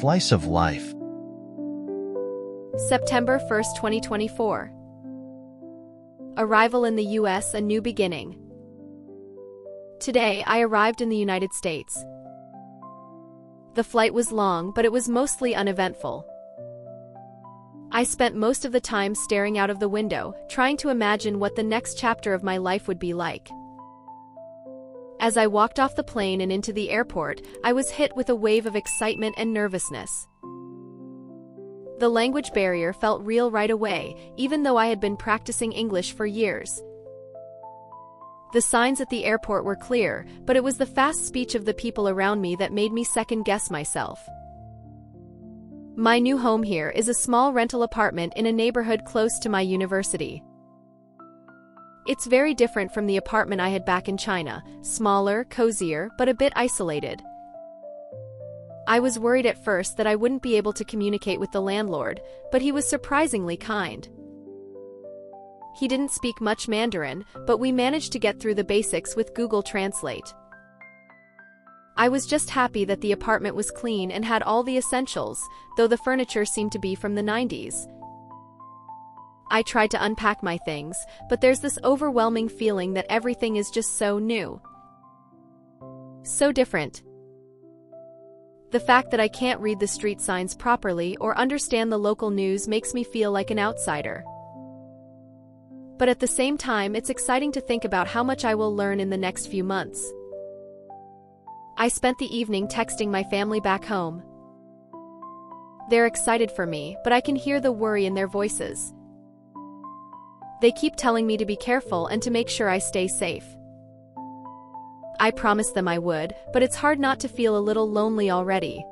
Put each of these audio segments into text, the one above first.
slice of life. September 1st, 2024. Arrival in the U.S., a new beginning. Today, I arrived in the United States. The flight was long, but it was mostly uneventful. I spent most of the time staring out of the window, trying to imagine what the next chapter of my life would be like. As I walked off the plane and into the airport, I was hit with a wave of excitement and nervousness. The language barrier felt real right away, even though I had been practicing English for years. The signs at the airport were clear, but it was the fast speech of the people around me that made me second-guess myself. My new home here is a small rental apartment in a neighborhood close to my university. It's very different from the apartment I had back in China, smaller, cozier, but a bit isolated. I was worried at first that I wouldn't be able to communicate with the landlord, but he was surprisingly kind. He didn't speak much Mandarin, but we managed to get through the basics with Google Translate. I was just happy that the apartment was clean and had all the essentials, though the furniture seemed to be from the 90s. I tried to unpack my things, but there's this overwhelming feeling that everything is just so new. So different. The fact that I can't read the street signs properly or understand the local news makes me feel like an outsider. But at the same time, it's exciting to think about how much I will learn in the next few months. I spent the evening texting my family back home. They're excited for me, but I can hear the worry in their voices. They keep telling me to be careful and to make sure I stay safe. I promised them I would, but it's hard not to feel a little lonely already.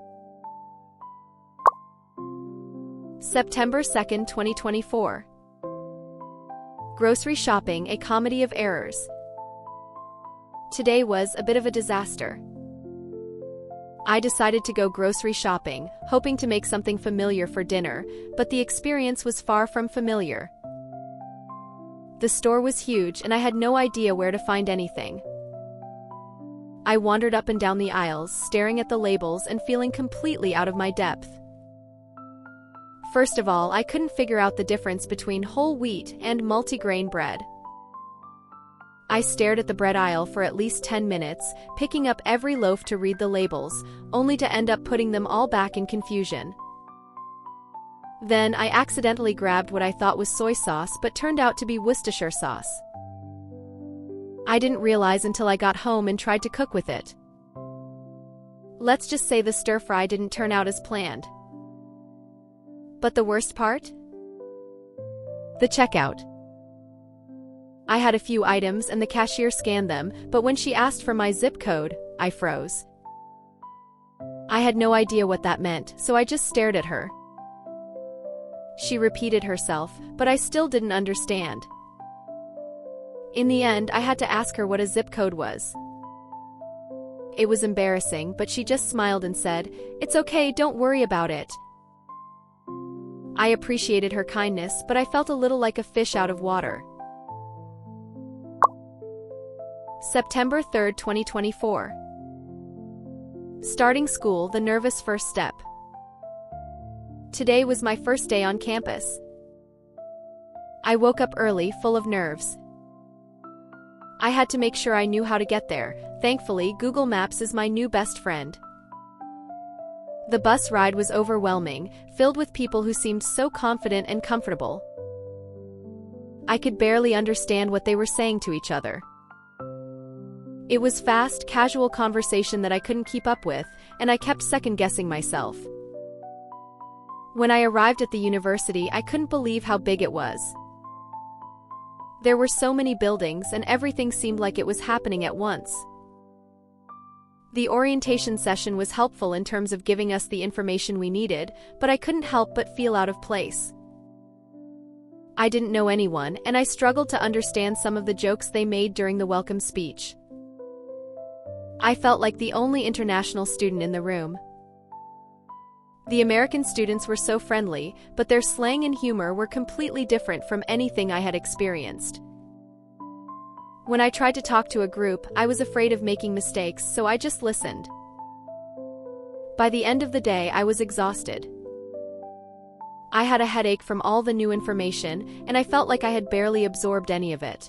September 2nd, 2024. Grocery shopping, a comedy of errors. Today was a bit of a disaster. I decided to go grocery shopping, hoping to make something familiar for dinner, but the experience was far from familiar. The store was huge and I had no idea where to find anything. I wandered up and down the aisles, staring at the labels and feeling completely out of my depth. First of all, I couldn't figure out the difference between whole wheat and multigrain bread. I stared at the bread aisle for at least 10 minutes, picking up every loaf to read the labels, only to end up putting them all back in confusion. Then I accidentally grabbed what I thought was soy sauce but turned out to be Worcestershire sauce. I didn't realize until I got home and tried to cook with it. Let's just say the stir-fry didn't turn out as planned. But the worst part? The checkout. I had a few items and the cashier scanned them, but when she asked for my zip code, I froze. I had no idea what that meant, so I just stared at her. She repeated herself, but I still didn't understand. In the end, I had to ask her what a zip code was. It was embarrassing, but she just smiled and said, "It's okay, don't worry about it." I appreciated her kindness, but I felt a little like a fish out of water. September 3rd, 2024. Starting school, the nervous first step. Today was my first day on campus. I woke up early, full of nerves. I had to make sure I knew how to get there. Thankfully, Google Maps is my new best friend. The bus ride was overwhelming, filled with people who seemed so confident and comfortable. I could barely understand what they were saying to each other. It was fast, casual conversation that I couldn't keep up with, and I kept second-guessing myself. When I arrived at the university, I couldn't believe how big it was. There were so many buildings and everything seemed like it was happening at once. The orientation session was helpful in terms of giving us the information we needed, but I couldn't help but feel out of place. I didn't know anyone, and I struggled to understand some of the jokes they made during the welcome speech. I felt like the only international student in the room. The American students were so friendly, but their slang and humor were completely different from anything I had experienced. When I tried to talk to a group, I was afraid of making mistakes, so I just listened. By the end of the day, I was exhausted. I had a headache from all the new information, and I felt like I had barely absorbed any of it.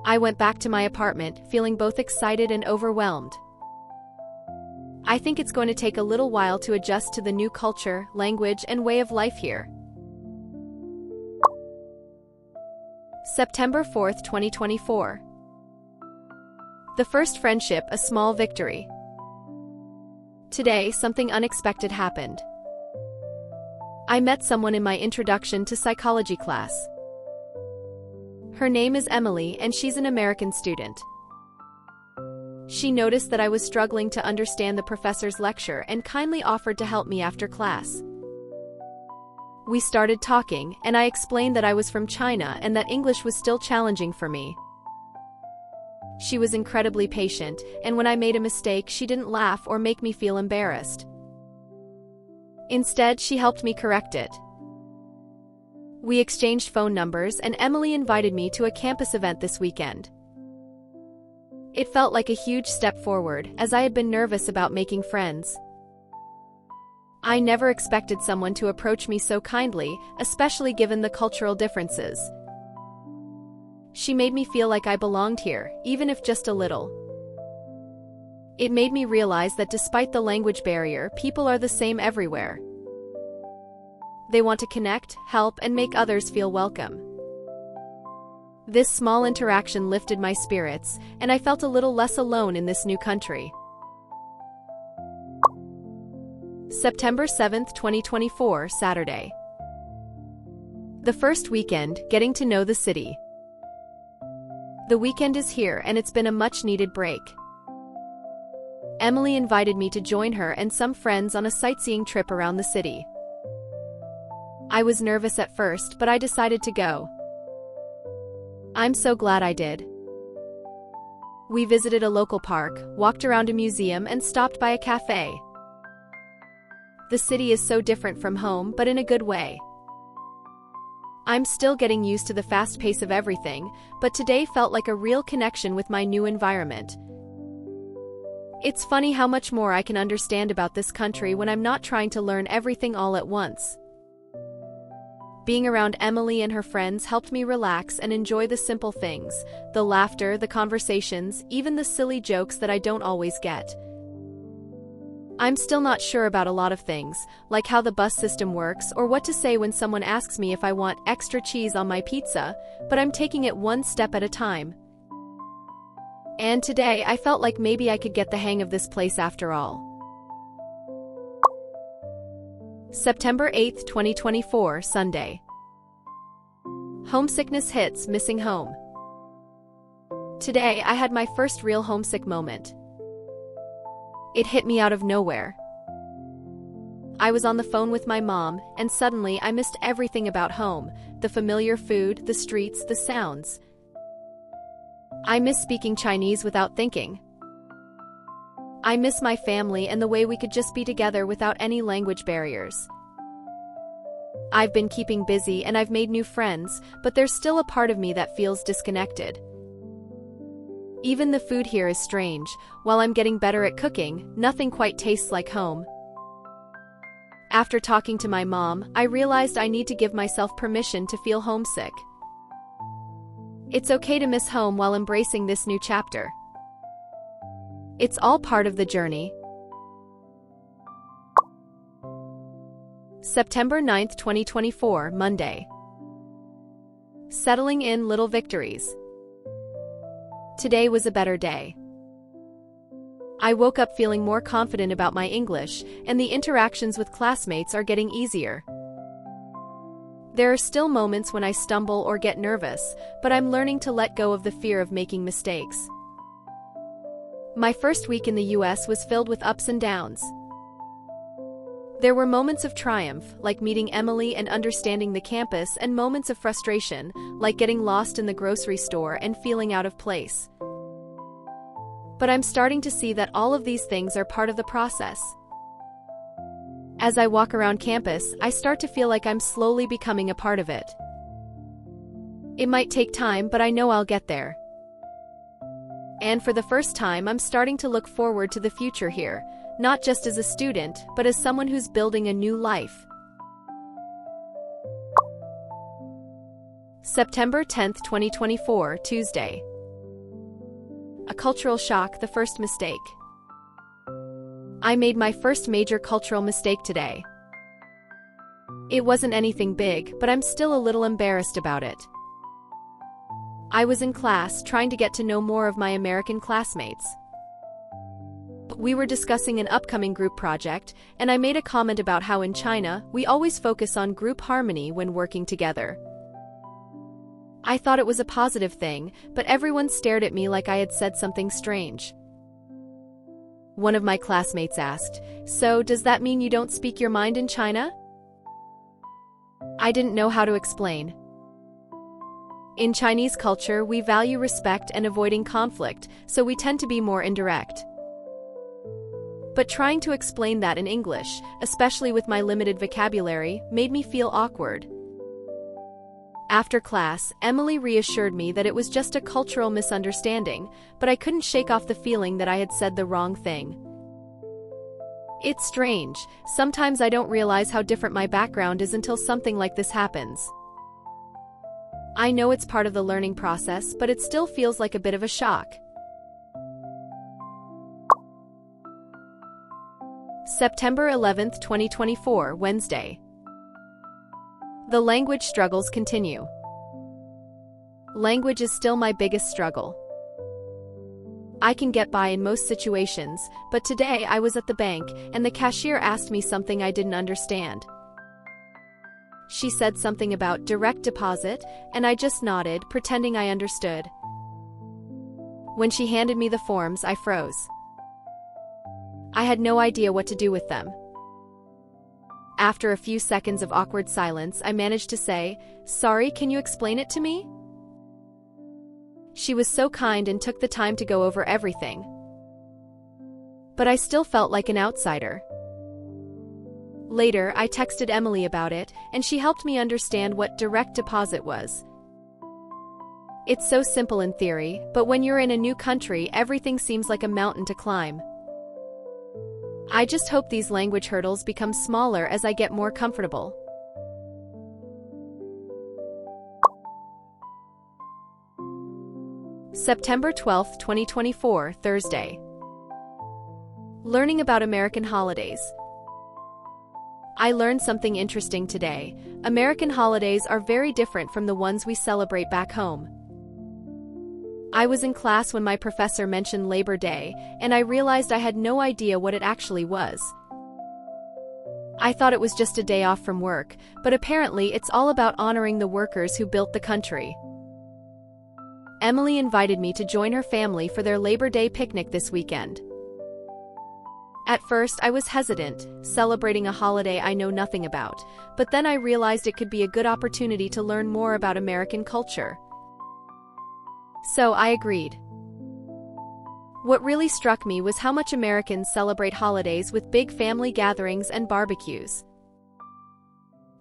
I went back to my apartment, feeling both excited and overwhelmed. I think it's going to take a little while to adjust to the new culture, language, and way of life here. September 4th, 2024. The first friendship, a small victory. Today, something unexpected happened. I met someone in my introduction to psychology class. Her name is Emily, and she's an American student. She noticed that I was struggling to understand the professor's lecture and kindly offered to help me after class. We started talking, and I explained that I was from China and that English was still challenging for me. She was incredibly patient, and when I made a mistake, she didn't laugh or make me feel embarrassed. Instead, she helped me correct it. We exchanged phone numbers, and Emily invited me to a campus event this weekend. It felt like a huge step forward, as I had been nervous about making friends. I never expected someone to approach me so kindly, especially given the cultural differences. She made me feel like I belonged here, even if just a little. It made me realize that despite the language barrier, people are the same everywhere. They want to connect, help, and make others feel welcome. This small interaction lifted my spirits, and I felt a little less alone in this new country. September 7th, 2024, Saturday. The first weekend, getting to know the city. The weekend is here, and it's been a much-needed break. Emily invited me to join her and some friends on a sightseeing trip around the city. I was nervous at first, but I decided to go. I'm so glad I did. We visited a local park, walked around a museum, and stopped by a cafe. The city is so different from home, but in a good way. I'm still getting used to the fast pace of everything, but today felt like a real connection with my new environment. It's funny how much more I can understand about this country when I'm not trying to learn everything all at once. Being around Emily and her friends helped me relax and enjoy the simple things, the laughter, the conversations, even the silly jokes that I don't always get. I'm still not sure about a lot of things, like how the bus system works or what to say when someone asks me if I want extra cheese on my pizza, but I'm taking it one step at a time. And today I felt like maybe I could get the hang of this place after all. September 8th, 2024, Sunday. Homesickness hits, missing home. Today I had my first real homesick moment. It hit me out of nowhere. I was on the phone with my mom, and suddenly I missed everything about home, the familiar food, the streets, the sounds. I miss speaking Chinese without thinking. I miss my family and the way we could just be together without any language barriers. I've been keeping busy and I've made new friends, but there's still a part of me that feels disconnected. Even the food here is strange. While I'm getting better at cooking, nothing quite tastes like home. After talking to my mom, I realized I need to give myself permission to feel homesick. It's okay to miss home while embracing this new chapter. It's all part of the journey. September 9th, 2024, Monday. Settling in, little victories. Today was a better day. I woke up feeling more confident about my English, and the interactions with classmates are getting easier. There are still moments when I stumble or get nervous, but I'm learning to let go of the fear of making mistakes. My first week in the US was filled with ups and downs. There were moments of triumph, like meeting Emily and understanding the campus, and moments of frustration, like getting lost in the grocery store and feeling out of place. But I'm starting to see that all of these things are part of the process. As I walk around campus, I start to feel like I'm slowly becoming a part of it. It might take time, but I know I'll get there. And for the first time, I'm starting to look forward to the future here, not just as a student, but as someone who's building a new life. September 10th, 2024, Tuesday. A cultural shock, the first mistake. I made my first major cultural mistake today. It wasn't anything big, but I'm still a little embarrassed about it. I was in class trying to get to know more of my American classmates. We were discussing an upcoming group project, and I made a comment about how in China, we always focus on group harmony when working together. I thought it was a positive thing, but everyone stared at me like I had said something strange. One of my classmates asked, "So, does that mean you don't speak your mind in China?" I didn't know how to explain. In Chinese culture, we value respect and avoiding conflict, so we tend to be more indirect. But trying to explain that in English, especially with my limited vocabulary, made me feel awkward. After class, Emily reassured me that it was just a cultural misunderstanding, but I couldn't shake off the feeling that I had said the wrong thing. It's strange, sometimes I don't realize how different my background is until something like this happens. I know it's part of the learning process, but it still feels like a bit of a shock. September 11th, 2024, Wednesday. The language struggles continue. Language is still my biggest struggle. I can get by in most situations, but today I was at the bank, and the cashier asked me something I didn't understand. She said something about direct deposit, and I just nodded, pretending I understood. When she handed me the forms, I froze. I had no idea what to do with them. After a few seconds of awkward silence, I managed to say, "Sorry, can you explain it to me?" She was so kind and took the time to go over everything. But I still felt like an outsider. Later, I texted Emily about it, and she helped me understand what direct deposit was. It's so simple in theory, but when you're in a new country, everything seems like a mountain to climb. I just hope these language hurdles become smaller as I get more comfortable. September 12th, 2024, Thursday. Learning about American holidays. I learned something interesting today. American holidays are very different from the ones we celebrate back home. I was in class when my professor mentioned Labor Day, and I realized I had no idea what it actually was. I thought it was just a day off from work, but apparently it's all about honoring the workers who built the country. Emily invited me to join her family for their Labor Day picnic this weekend. At first, I was hesitant, celebrating a holiday I know nothing about, but then I realized it could be a good opportunity to learn more about American culture. So I agreed. What really struck me was how much Americans celebrate holidays with big family gatherings and barbecues.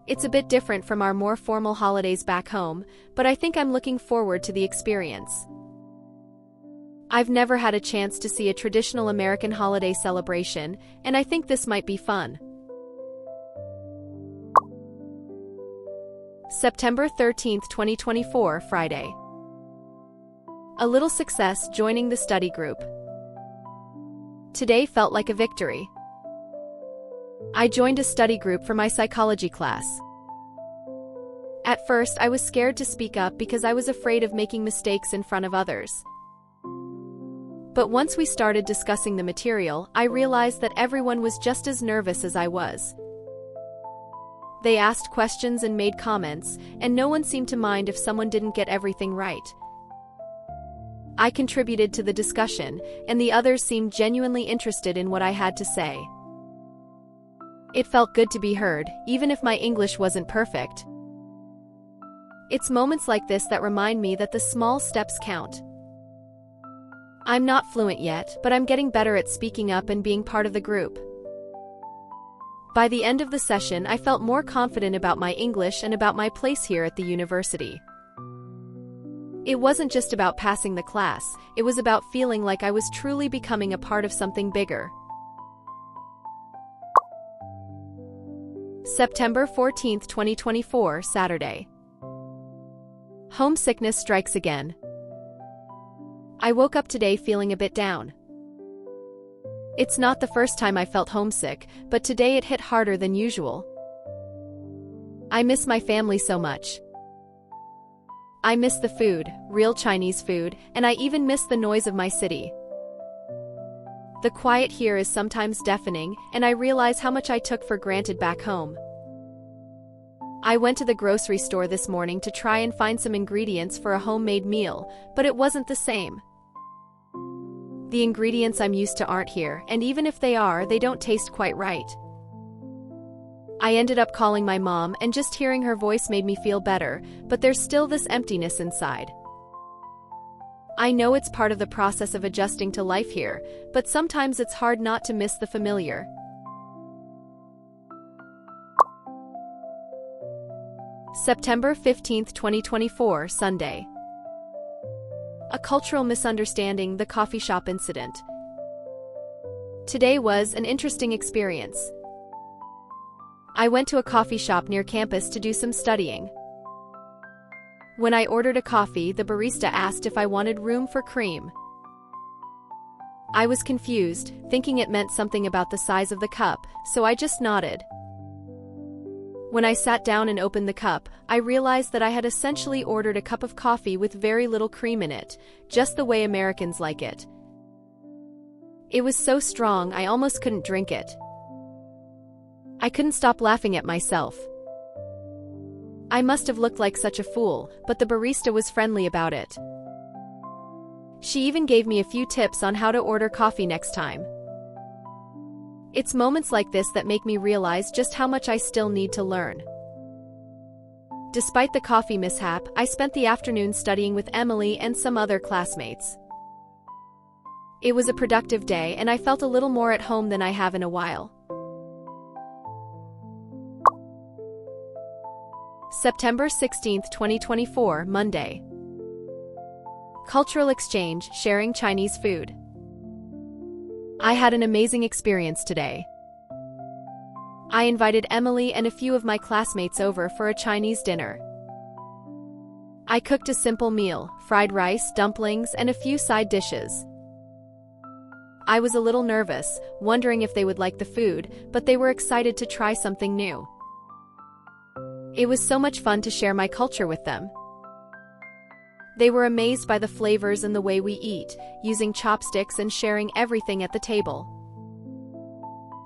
It's a bit different from our more formal holidays back home, but I think I'm looking forward to the experience. I've never had a chance to see a traditional American holiday celebration, and I think this might be fun. September 13th, 2024, Friday. A little success joining the study group. Today felt like a victory. I joined a study group for my psychology class. At first, I was scared to speak up because I was afraid of making mistakes in front of others. But once we started discussing the material, I realized that everyone was just as nervous as I was. They asked questions and made comments, and no one seemed to mind if someone didn't get everything right. I contributed to the discussion, and the others seemed genuinely interested in what I had to say. It felt good to be heard, even if my English wasn't perfect. It's moments like this that remind me that the small steps count. I'm not fluent yet, but I'm getting better at speaking up and being part of the group. By the end of the session, I felt more confident about my English and about my place here at the university. It wasn't just about passing the class, it was about feeling like I was truly becoming a part of something bigger. September 14th, 2024, Saturday. Homesickness strikes again. I woke up today feeling a bit down. It's not the first time I felt homesick, but today it hit harder than usual. I miss my family so much. I miss the food, real Chinese food, and I even miss the noise of my city. The quiet here is sometimes deafening, and I realize how much I took for granted back home. I went to the grocery store this morning to try and find some ingredients for a homemade meal, but it wasn't the same. The ingredients I'm used to aren't here, and even if they are, they don't taste quite right. I ended up calling my mom, and just hearing her voice made me feel better, but there's still this emptiness inside. I know it's part of the process of adjusting to life here, but sometimes it's hard not to miss the familiar. September 15th, 2024, Sunday. A cultural misunderstanding, the coffee shop incident. Today was an interesting experience. I went to a coffee shop near campus to do some studying. When I ordered a coffee, the barista asked if I wanted room for cream. I was confused, thinking it meant something about the size of the cup, so I just nodded. When I sat down and opened the cup, I realized that I had essentially ordered a cup of coffee with very little cream in it, just the way Americans like it. It was so strong I almost couldn't drink it. I couldn't stop laughing at myself. I must have looked like such a fool, but the barista was friendly about it. She even gave me a few tips on how to order coffee next time. It's moments like this that make me realize just how much I still need to learn. Despite the coffee mishap, I spent the afternoon studying with Emily and some other classmates. It was a productive day, and I felt a little more at home than I have in a while. September 16th, 2024, Monday. Cultural exchange, sharing Chinese food. I had an amazing experience today. I invited Emily and a few of my classmates over for a Chinese dinner. I cooked a simple meal, fried rice, dumplings, and a few side dishes. I was a little nervous, wondering if they would like the food, but they were excited to try something new. It was so much fun to share my culture with them. They were amazed by the flavors and the way we eat, using chopsticks and sharing everything at the table.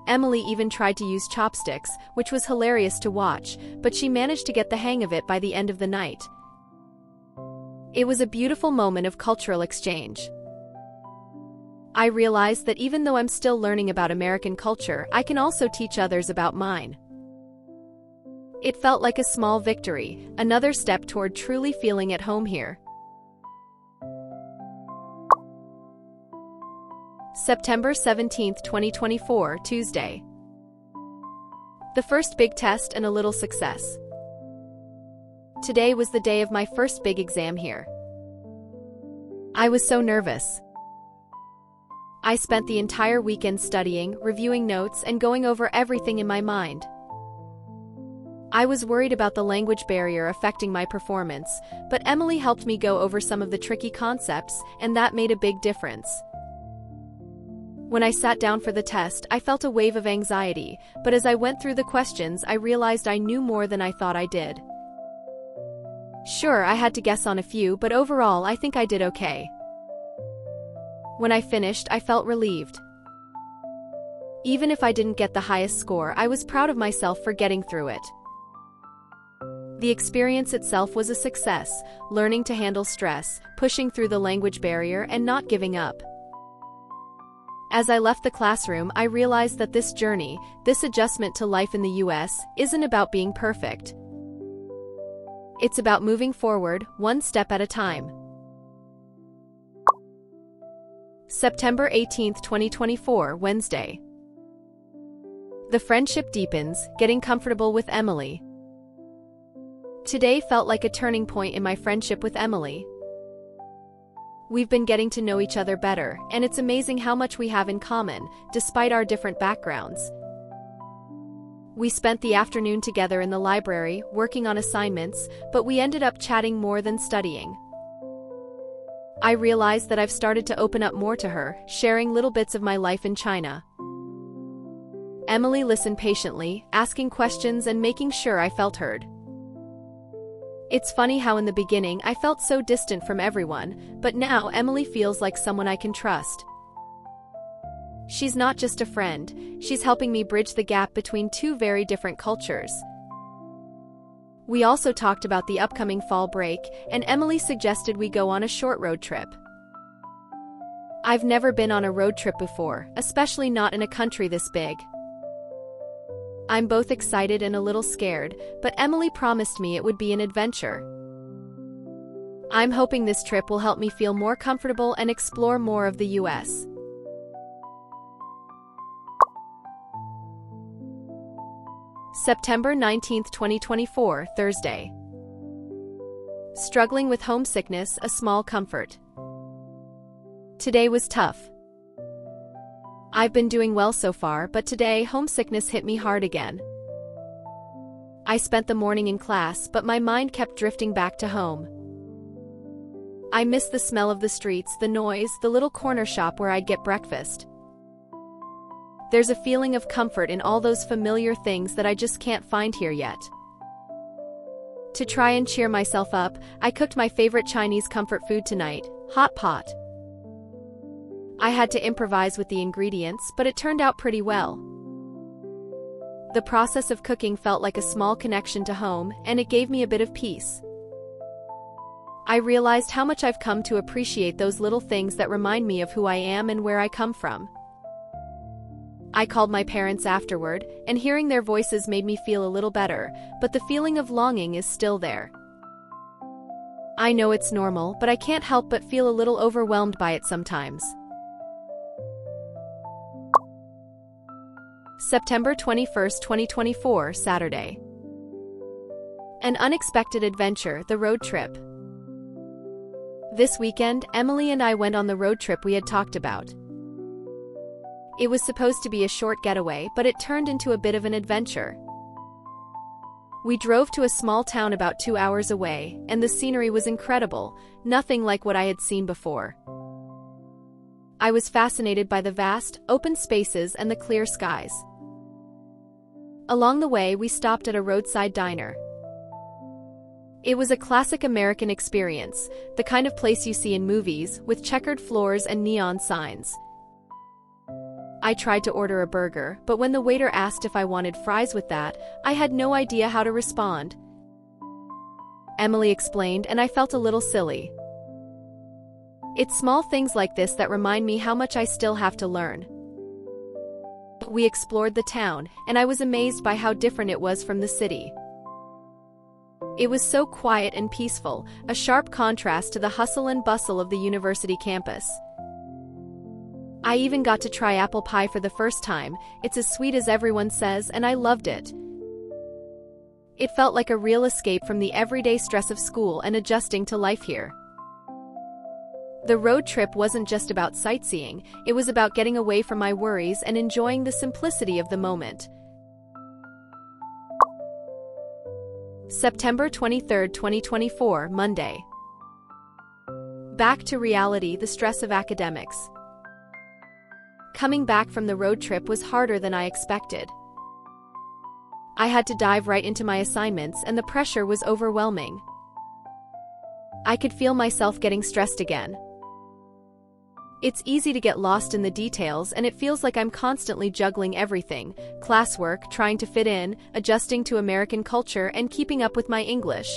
Emily even tried to use chopsticks, which was hilarious to watch, but she managed to get the hang of it by the end of the night. It was a beautiful moment of cultural exchange. I realized that even though I'm still learning about American culture, I can also teach others about mine. It felt like a small victory, another step toward truly feeling at home here. September 17th, 2024, Tuesday. The first big test and a little success. Today was the day of my first big exam here. I was so nervous. I spent the entire weekend studying, reviewing notes, and going over everything in my mind. I was worried about the language barrier affecting my performance, but Emily helped me go over some of the tricky concepts, and that made a big difference. When I sat down for the test, I felt a wave of anxiety, but as I went through the questions, I realized I knew more than I thought I did. Sure, I had to guess on a few, but overall, I think I did okay. When I finished, I felt relieved. Even if I didn't get the highest score, I was proud of myself for getting through it. The experience itself was a success, learning to handle stress, pushing through the language barrier, and not giving up. As I left the classroom, I realized that this journey, this adjustment to life in the US, isn't about being perfect. It's about moving forward, one step at a time. September 18th, 2024, Wednesday. The friendship deepens, getting comfortable with Emily. Today felt like a turning point in my friendship with Emily. We've been getting to know each other better, and it's amazing how much we have in common, despite our different backgrounds. We spent the afternoon together in the library, working on assignments, but we ended up chatting more than studying. I realized that I've started to open up more to her, sharing little bits of my life in China. Emily listened patiently, asking questions and making sure I felt heard. It's funny how in the beginning I felt so distant from everyone, but now Emily feels like someone I can trust. She's not just a friend, she's helping me bridge the gap between two very different cultures. We also talked about the upcoming fall break, and Emily suggested we go on a short road trip. I've never been on a road trip before, especially not in a country this big. I'm both excited and a little scared, but Emily promised me it would be an adventure. I'm hoping this trip will help me feel more comfortable and explore more of the US. September 19, 2024, Thursday. Struggling with homesickness, a small comfort. Today was tough. I've been doing well so far, but today homesickness hit me hard again. I spent the morning in class, but my mind kept drifting back to home. I miss the smell of the streets, the noise, the little corner shop where I'd get breakfast. There's a feeling of comfort in all those familiar things that I just can't find here yet. To try and cheer myself up, I cooked my favorite Chinese comfort food tonight, hot pot. I had to improvise with the ingredients, but it turned out pretty well. The process of cooking felt like a small connection to home, and it gave me a bit of peace. I realized how much I've come to appreciate those little things that remind me of who I am and where I come from. I called my parents afterward, and hearing their voices made me feel a little better, but the feeling of longing is still there. I know it's normal, but I can't help but feel a little overwhelmed by it sometimes. September 21, 2024, Saturday. An unexpected adventure, the road trip. This weekend, Emily and I went on the road trip we had talked about. It was supposed to be a short getaway, but it turned into a bit of an adventure. We drove to a small town about 2 hours away, and the scenery was incredible, nothing like what I had seen before. I was fascinated by the vast, open spaces and the clear skies. Along the way, we stopped at a roadside diner. It was a classic American experience, the kind of place you see in movies, with checkered floors and neon signs. I tried to order a burger, but when the waiter asked if I wanted fries with that, I had no idea how to respond. Emily explained, and I felt a little silly. It's small things like this that remind me how much I still have to learn. We explored the town, and I was amazed by how different it was from the city. It was so quiet and peaceful, a sharp contrast to the hustle and bustle of the university campus. I even got to try apple pie for the first time. It's as sweet as everyone says, and I loved it. It felt like a real escape from the everyday stress of school and adjusting to life here. The road trip wasn't just about sightseeing, it was about getting away from my worries and enjoying the simplicity of the moment. September 23, 2024, Monday. Back to reality, the stress of academics. Coming back from the road trip was harder than I expected. I had to dive right into my assignments, and the pressure was overwhelming. I could feel myself getting stressed again. It's easy to get lost in the details, and it feels like I'm constantly juggling everything: classwork, trying to fit in, adjusting to American culture, and keeping up with my English.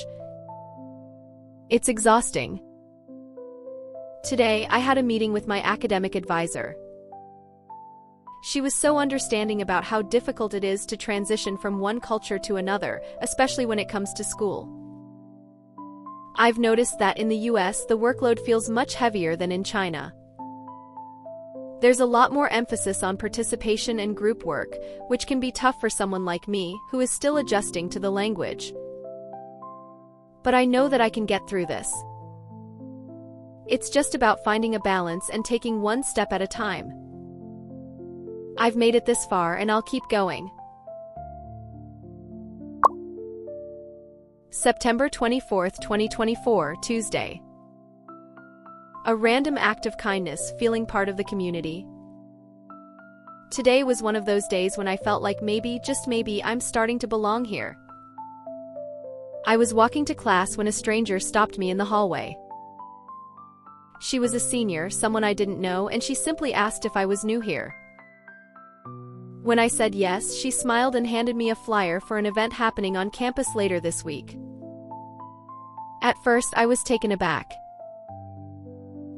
It's exhausting. Today, I had a meeting with my academic advisor. She was so understanding about how difficult it is to transition from one culture to another, especially when it comes to school. I've noticed that in the US, the workload feels much heavier than in China. There's a lot more emphasis on participation and group work, which can be tough for someone like me, who is still adjusting to the language. But I know that I can get through this. It's just about finding a balance and taking one step at a time. I've made it this far, and I'll keep going. September 24th, 2024, Tuesday. A random act of kindness, feeling part of the community. Today was one of those days when I felt like maybe, just maybe, I'm starting to belong here. I was walking to class when a stranger stopped me in the hallway. She was a senior, someone I didn't know, and she simply asked if I was new here. When I said yes, she smiled and handed me a flyer for an event happening on campus later this week. At first, I was taken aback.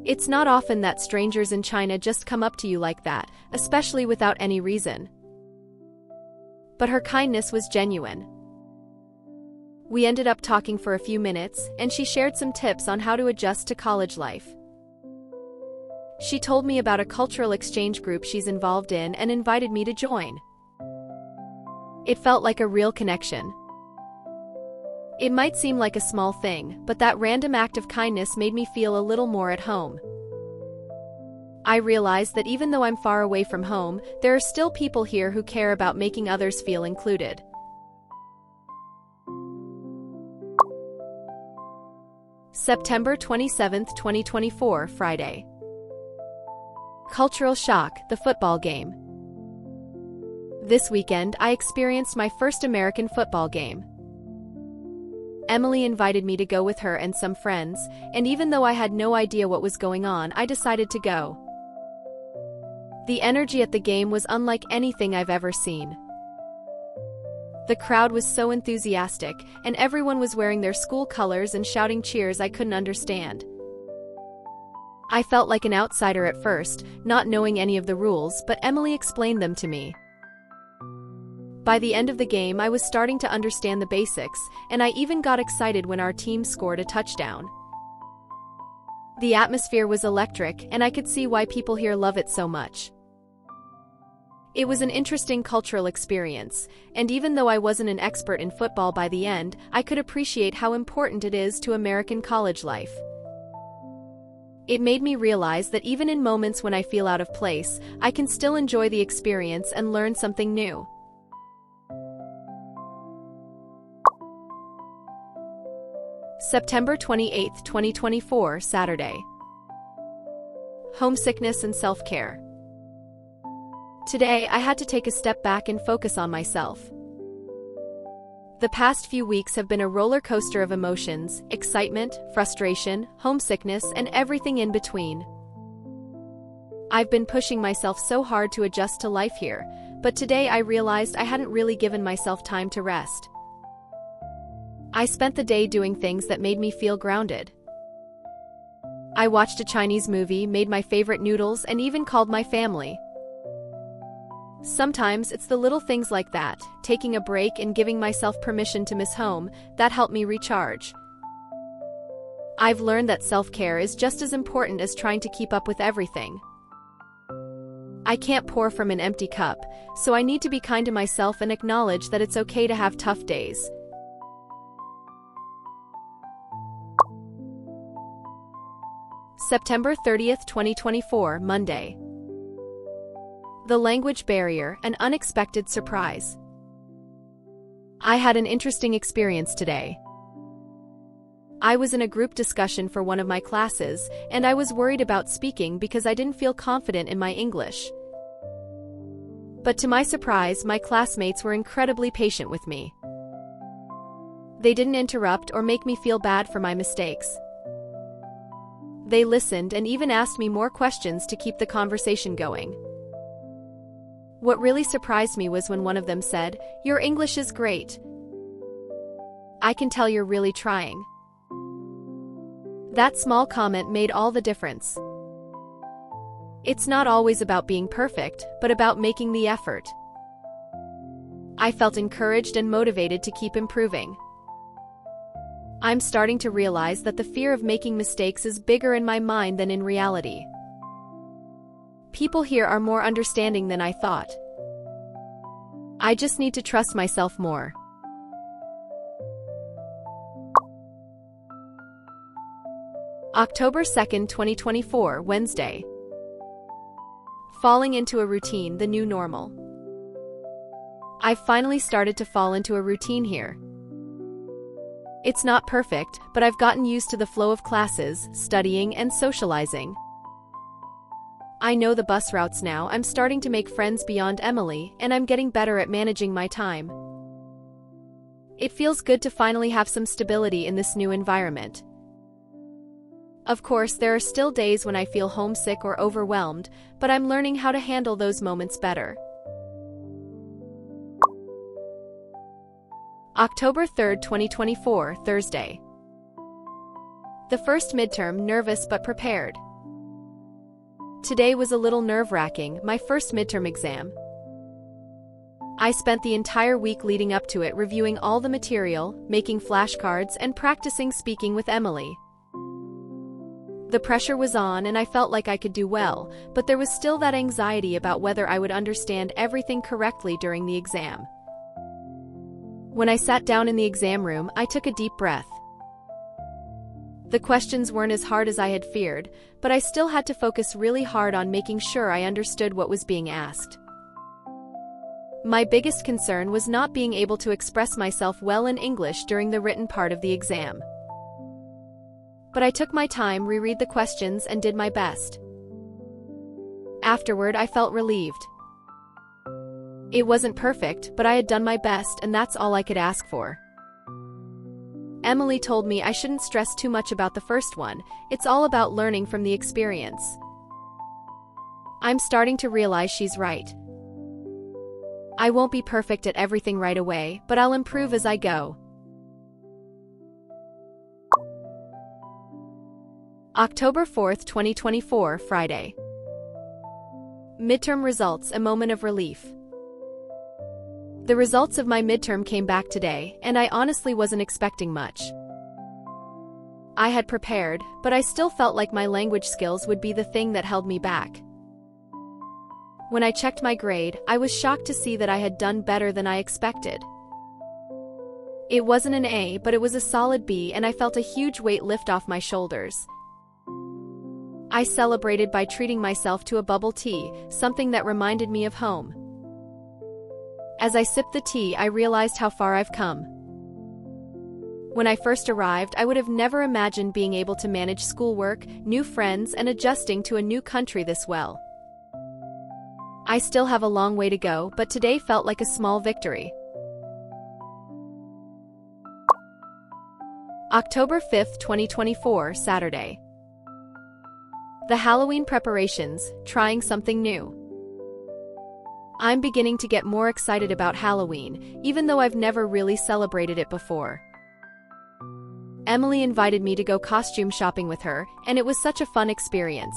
It's not often that strangers in China just come up to you like that, especially without any reason. But her kindness was genuine. We ended up talking for a few minutes, and she shared some tips on how to adjust to college life. She told me about a cultural exchange group she's involved in and invited me to join. It felt like a real connection. It might seem like a small thing, but that random act of kindness made me feel a little more at home. I realized that even though I'm far away from home, there are still people here who care about making others feel included. September 27th, 2024, Friday. Cultural shock, the football game. This weekend, I experienced my first American football game. Emily invited me to go with her and some friends, and even though I had no idea what was going on, I decided to go. The energy at the game was unlike anything I've ever seen. The crowd was so enthusiastic, and everyone was wearing their school colors and shouting cheers I couldn't understand. I felt like an outsider at first, not knowing any of the rules, but Emily explained them to me. By the end of the game, I was starting to understand the basics, and I even got excited when our team scored a touchdown. The atmosphere was electric, and I could see why people here love it so much. It was an interesting cultural experience, and even though I wasn't an expert in football by the end, I could appreciate how important it is to American college life. It made me realize that even in moments when I feel out of place, I can still enjoy the experience and learn something new. September 28th, 2024, Saturday. Homesickness and self-care. Today, I had to take a step back and focus on myself. The past few weeks have been a roller coaster of emotions, excitement, frustration, homesickness, and everything in between. I've been pushing myself so hard to adjust to life here, but today I realized I hadn't really given myself time to rest. I spent the day doing things that made me feel grounded. I watched a Chinese movie, made my favorite noodles, and even called my family. Sometimes it's the little things like that, taking a break and giving myself permission to miss home, that help me recharge. I've learned that self-care is just as important as trying to keep up with everything. I can't pour from an empty cup, so I need to be kind to myself and acknowledge that it's okay to have tough days. September 30th, 2024, Monday. The language barrier, an unexpected surprise. I had an interesting experience today. I was in a group discussion for one of my classes, and I was worried about speaking because I didn't feel confident in my English. But to my surprise, my classmates were incredibly patient with me. They didn't interrupt or make me feel bad for my mistakes. They listened and even asked me more questions to keep the conversation going. What really surprised me was when one of them said, "Your English is great. I can tell you're really trying." That small comment made all the difference. It's not always about being perfect, but about making the effort. I felt encouraged and motivated to keep improving. I'm starting to realize that the fear of making mistakes is bigger in my mind than in reality. People here are more understanding than I thought. I just need to trust myself more. October 2nd, 2024, Wednesday. Falling into a routine, the new normal. I've finally started to fall into a routine here. It's not perfect, but I've gotten used to the flow of classes, studying, and socializing. I know the bus routes now. I'm starting to make friends beyond Emily, and I'm getting better at managing my time. It feels good to finally have some stability in this new environment. Of course, there are still days when I feel homesick or overwhelmed, but I'm learning how to handle those moments better. October 3rd, 2024, Thursday. The first midterm, nervous but prepared. Today was a little nerve-wracking, my first midterm exam. I spent the entire week leading up to it reviewing all the material, making flashcards, and practicing speaking with Emily. The pressure was on and I felt like I could do well, but there was still that anxiety about whether I would understand everything correctly during the exam. When I sat down in the exam room, I took a deep breath. The questions weren't as hard as I had feared, but I still had to focus really hard on making sure I understood what was being asked. My biggest concern was not being able to express myself well in English during the written part of the exam. But I took my time, reread the questions, and did my best. Afterward, I felt relieved. It wasn't perfect, but I had done my best, and that's all I could ask for. Emily told me I shouldn't stress too much about the first one. It's all about learning from the experience. I'm starting to realize she's right. I won't be perfect at everything right away, but I'll improve as I go. October 4th, 2024, Friday. Midterm results, a moment of relief. The results of my midterm came back today, and I honestly wasn't expecting much. I had prepared, but I still felt like my language skills would be the thing that held me back. When I checked my grade, I was shocked to see that I had done better than I expected. It wasn't an A, but it was a solid B, and I felt a huge weight lift off my shoulders. I celebrated by treating myself to a bubble tea, something that reminded me of home. As I sipped the tea, I realized how far I've come. When I first arrived, I would have never imagined being able to manage schoolwork, new friends, and adjusting to a new country this well. I still have a long way to go, but today felt like a small victory. October 5th, 2024, Saturday. The Halloween preparations, trying something new. I'm beginning to get more excited about Halloween, even though I've never really celebrated it before. Emily invited me to go costume shopping with her, and it was such a fun experience.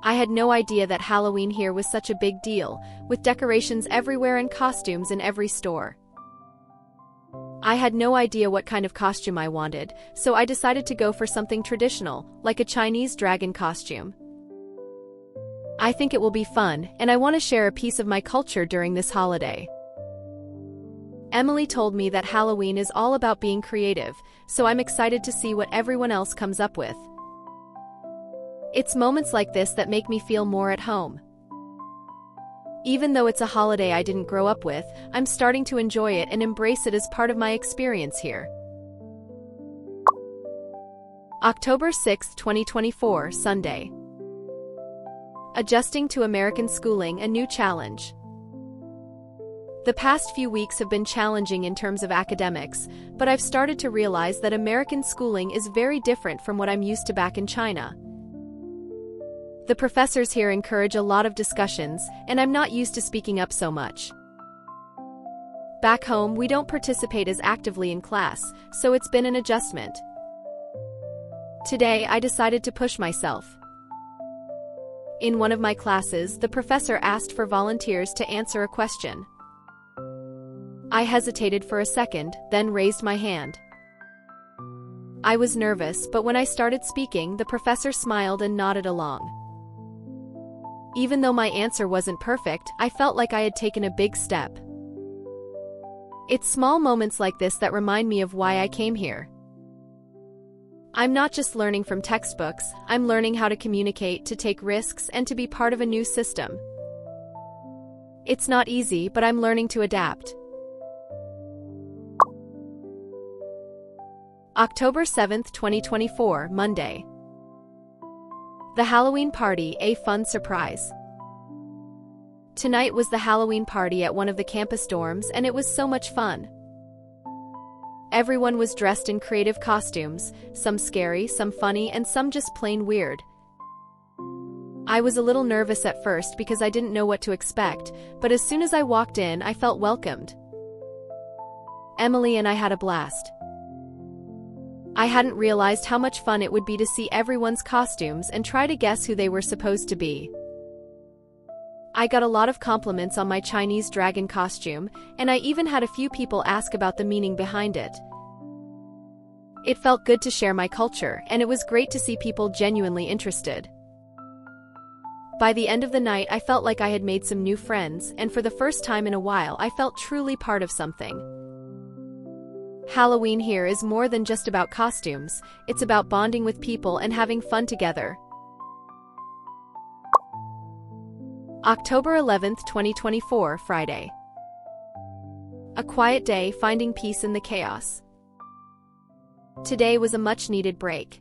I had no idea that Halloween here was such a big deal, with decorations everywhere and costumes in every store. I had no idea what kind of costume I wanted, so I decided to go for something traditional, like a Chinese dragon costume. I think it will be fun, and I want to share a piece of my culture during this holiday. Emily told me that Halloween is all about being creative, so I'm excited to see what everyone else comes up with. It's moments like this that make me feel more at home. Even though it's a holiday I didn't grow up with, I'm starting to enjoy it and embrace it as part of my experience here. October 6, 2024, Sunday. Adjusting to American schooling, a new challenge. The past few weeks have been challenging in terms of academics, but I've started to realize that American schooling is very different from what I'm used to back in China. The professors here encourage a lot of discussions, and I'm not used to speaking up so much. Back home, we don't participate as actively in class, so it's been an adjustment. Today, I decided to push myself. In one of my classes, the professor asked for volunteers to answer a question. I hesitated for a second, then raised my hand. I was nervous, but when I started speaking, the professor smiled and nodded along. Even though my answer wasn't perfect, I felt like I had taken a big step. It's small moments like this that remind me of why I came here. I'm not just learning from textbooks, I'm learning how to communicate, to take risks, and to be part of a new system. It's not easy, but I'm learning to adapt. October 7th, 2024, Monday. The Halloween party, a fun surprise. Tonight was the Halloween party at one of the campus dorms, and it was so much fun. Everyone was dressed in creative costumes, some scary, some funny, and some just plain weird. I was a little nervous at first because I didn't know what to expect, but as soon as I walked in, I felt welcomed. Emily and I had a blast. I hadn't realized how much fun it would be to see everyone's costumes and try to guess who they were supposed to be. I got a lot of compliments on my Chinese dragon costume, and I even had a few people ask about the meaning behind it. It felt good to share my culture, and it was great to see people genuinely interested. By the end of the night, I felt like I had made some new friends, and for the first time in a while, I felt truly part of something. Halloween here is more than just about costumes, it's about bonding with people and having fun together. October 11th, 2024, Friday. A quiet day, finding peace in the chaos. Today was a much-needed break.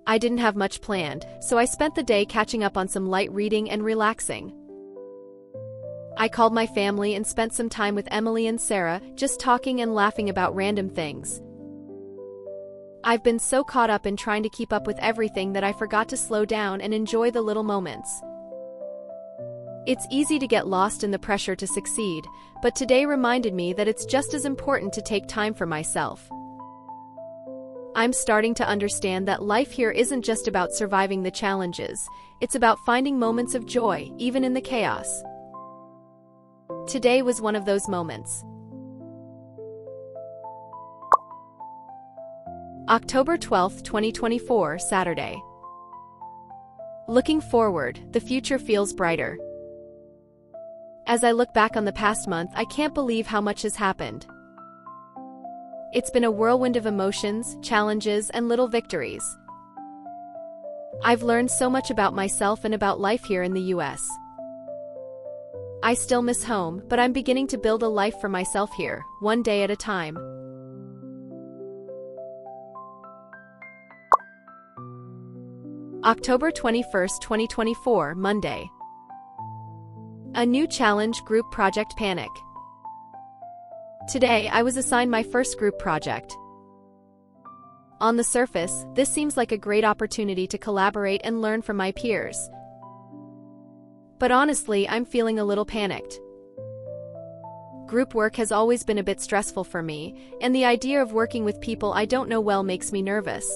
I didn't have much planned, so I spent the day catching up on some light reading and relaxing. I called my family and spent some time with Emily and Sarah, just talking and laughing about random things. I've been so caught up in trying to keep up with everything that I forgot to slow down and enjoy the little moments. It's easy to get lost in the pressure to succeed, but today reminded me that it's just as important to take time for myself. I'm starting to understand that life here isn't just about surviving the challenges, it's about finding moments of joy, even in the chaos. Today was one of those moments. October 12th, 2024, Saturday. Looking forward, the future feels brighter. As I look back on the past month, I can't believe how much has happened. It's been a whirlwind of emotions, challenges, and little victories. I've learned so much about myself and about life here in the US. I still miss home, but I'm beginning to build a life for myself here, one day at a time. October 21st, 2024, Monday. A new challenge, group project panic. Today, I was assigned my first group project. On the surface, this seems like a great opportunity to collaborate and learn from my peers. But honestly, I'm feeling a little panicked. Group work has always been a bit stressful for me, and the idea of working with people I don't know well makes me nervous.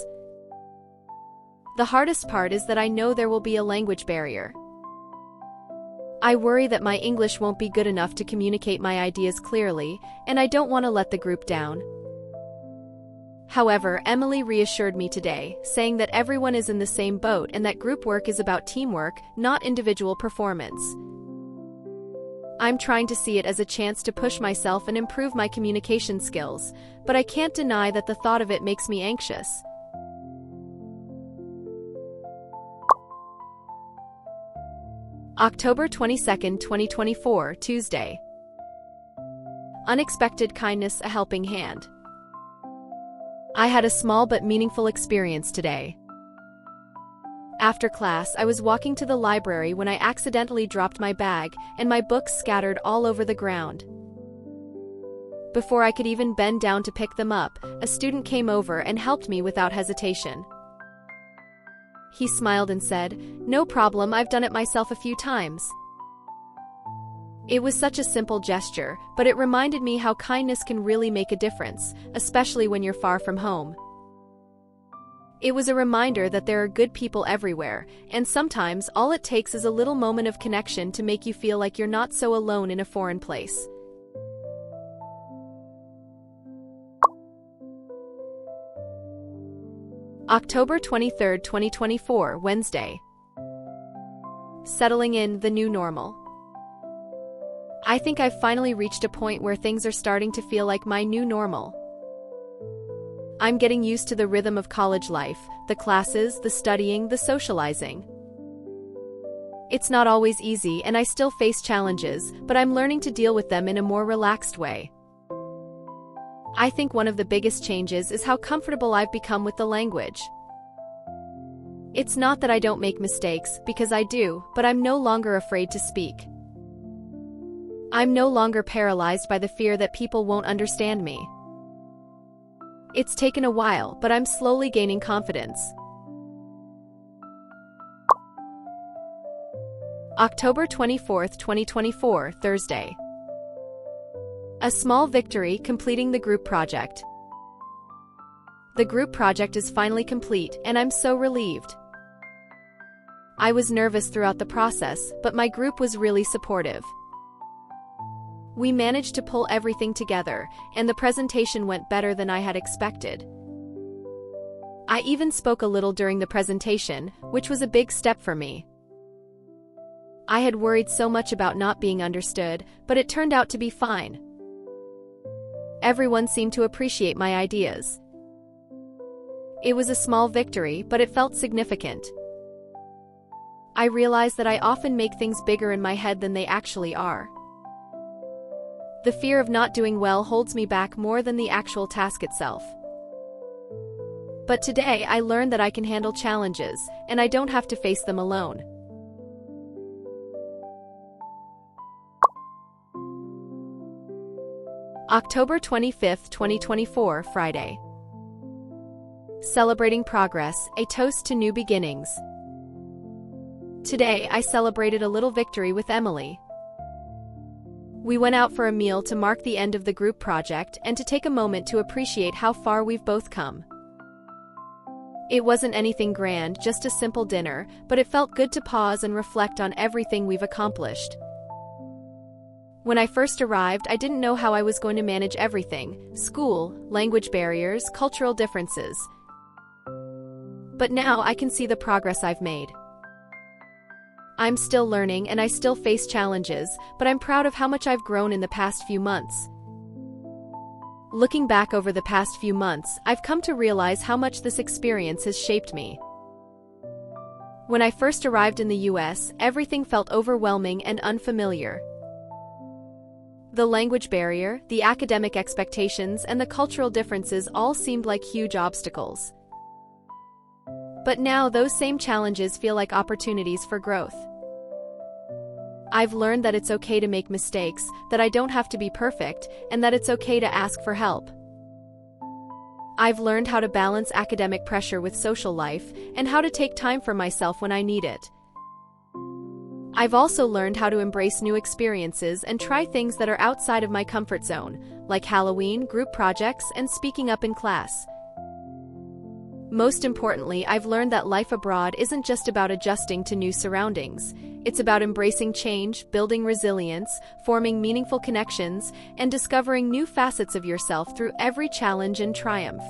The hardest part is that I know there will be a language barrier. I worry that my English won't be good enough to communicate my ideas clearly, and I don't want to let the group down. However, Emily reassured me today, saying that everyone is in the same boat and that group work is about teamwork, not individual performance. I'm trying to see it as a chance to push myself and improve my communication skills, but I can't deny that the thought of it makes me anxious. October 22nd, 2024, Tuesday. Unexpected kindness, a helping hand. I had a small but meaningful experience today. After class, I was walking to the library when I accidentally dropped my bag, and my books scattered all over the ground. Before I could even bend down to pick them up, a student came over and helped me without hesitation. He smiled and said, "No problem, I've done it myself a few times." It was such a simple gesture, but it reminded me how kindness can really make a difference, especially when you're far from home. It was a reminder that there are good people everywhere, and sometimes all it takes is a little moment of connection to make you feel like you're not so alone in a foreign place. October 23rd, 2024, Wednesday. Settling in, the new normal. I think I've finally reached a point where things are starting to feel like my new normal. I'm getting used to the rhythm of college life, the classes, the studying, the socializing. It's not always easy and I still face challenges, but I'm learning to deal with them in a more relaxed way. I think one of the biggest changes is how comfortable I've become with the language. It's not that I don't make mistakes, because I do, but I'm no longer afraid to speak. I'm no longer paralyzed by the fear that people won't understand me. It's taken a while, but I'm slowly gaining confidence. October 24, 2024, Thursday. A small victory completing the group project. The group project is finally complete, and I'm so relieved. I was nervous throughout the process, but my group was really supportive. We managed to pull everything together, and the presentation went better than I had expected. I even spoke a little during the presentation, which was a big step for me. I had worried so much about not being understood, but it turned out to be fine. Everyone seemed to appreciate my ideas. It was a small victory, but it felt significant. I realized that I often make things bigger in my head than they actually are. The fear of not doing well holds me back more than the actual task itself. But today I learned that I can handle challenges, and I don't have to face them alone. October 25, 2024, Friday. Celebrating progress, a toast to new beginnings. Today I celebrated a little victory with Emily. We went out for a meal to mark the end of the group project and to take a moment to appreciate how far we've both come. It wasn't anything grand, just a simple dinner, but it felt good to pause and reflect on everything we've accomplished. When I first arrived, I didn't know how I was going to manage everything: school, language barriers, cultural differences. But now I can see the progress I've made. I'm still learning and I still face challenges, but I'm proud of how much I've grown in the past few months. Looking back over the past few months, I've come to realize how much this experience has shaped me. When I first arrived in the US, everything felt overwhelming and unfamiliar. The language barrier, the academic expectations, and the cultural differences all seemed like huge obstacles. But now those same challenges feel like opportunities for growth. I've learned that it's okay to make mistakes, that I don't have to be perfect, and that it's okay to ask for help. I've learned how to balance academic pressure with social life, and how to take time for myself when I need it. I've also learned how to embrace new experiences and try things that are outside of my comfort zone, like Halloween, group projects, and speaking up in class. Most importantly, I've learned that life abroad isn't just about adjusting to new surroundings. It's about embracing change, building resilience, forming meaningful connections, and discovering new facets of yourself through every challenge and triumph.